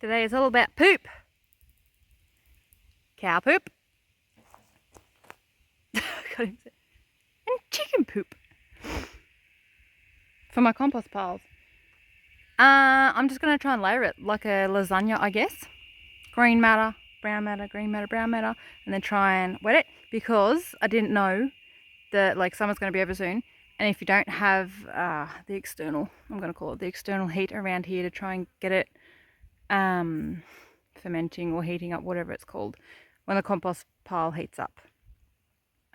Today is all about poop. Cow poop. And chicken poop. For my compost piles. I'm just going to try and layer it like a lasagna, I guess. Green matter, brown matter, green matter, brown matter. And then try and wet it. Because I didn't know that like summer's going to be over soon. And if you don't have the external, I'm going to call it the external heat around here to try and get it fermenting or heating up, whatever it's called, when the compost pile heats up.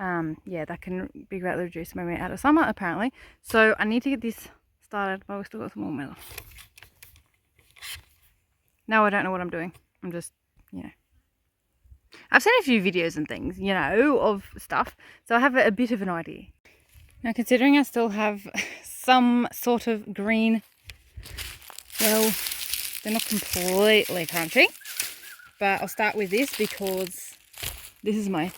Yeah, that can be greatly reduced when we're out of summer, apparently. So I need to get this started, but we've still got some more metal. No, I don't know what I'm doing. I'm just, you know. I've seen a few videos and things, you know, of stuff, so I have a bit of an idea. Now, considering I still have some sort of green, well, they're not completely crunchy, but I'll start with this because this is my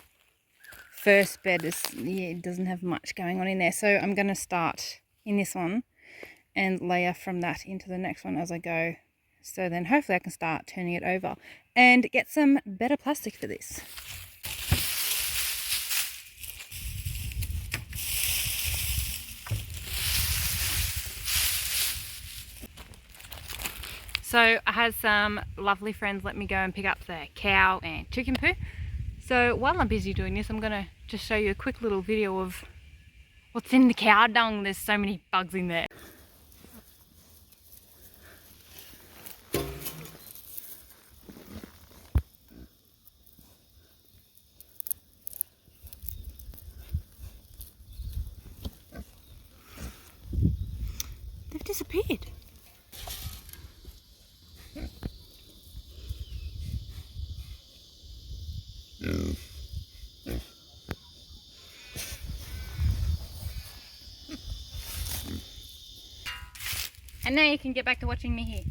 first bed. It doesn't have much going on in there, so I'm going to start in this one and layer from that into the next one as I go. So then hopefully I can start turning it over and get some better plastic for this. So I had some lovely friends let me go and pick up the cow and chicken poo. So while I'm busy doing this, I'm going to just show you a quick little video of what's in the cow dung. There's so many bugs in there. They've disappeared. And now you can get back to watching me here.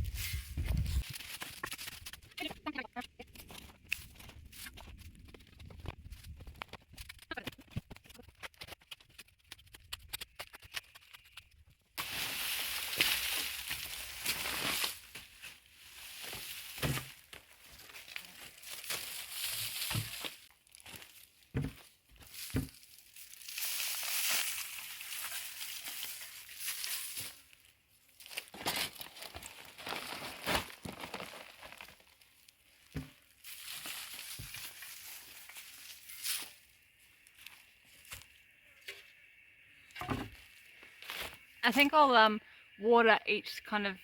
I think I'll water each kind of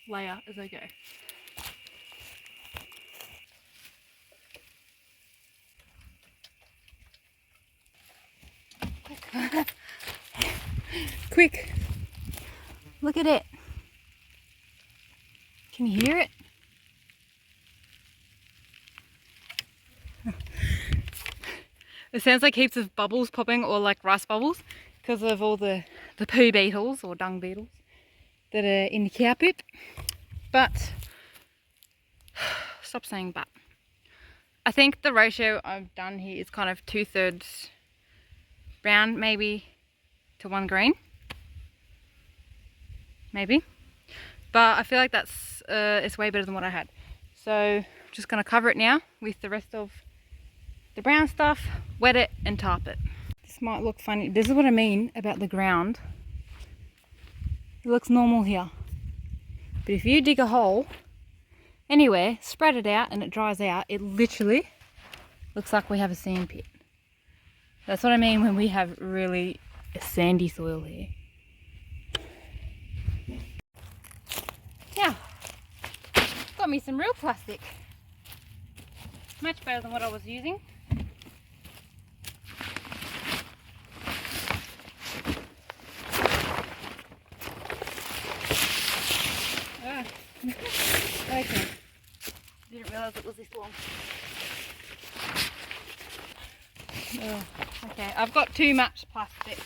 layer as I go. Quick! Look at it! Can you hear it? It sounds like heaps of bubbles popping, or like rice bubbles, because of all the poo beetles or dung beetles that are in the cow poop. But stop saying but. I think the ratio I've done here is kind of 2/3 brown, maybe, to 1 green, maybe. But I feel like that's it's way better than what I had. So I'm just going to cover it now with the rest of the brown stuff, wet it and tarp it. This might look funny. This is what I mean about the ground. It looks normal here. But if you dig a hole anywhere, spread it out and it dries out, it literally looks like we have a sand pit. That's what I mean when we have really sandy soil here. Now, got me some real plastic. Much better than what I was using. Okay. Didn't realise it was this long. Oh, okay, I've got too much plastic.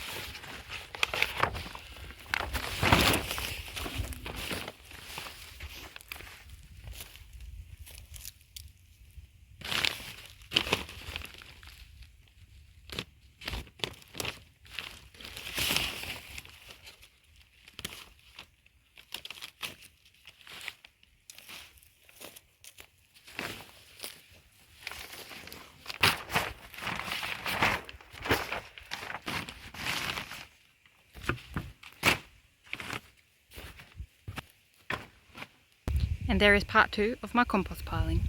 And there is part 2 of my compost piling.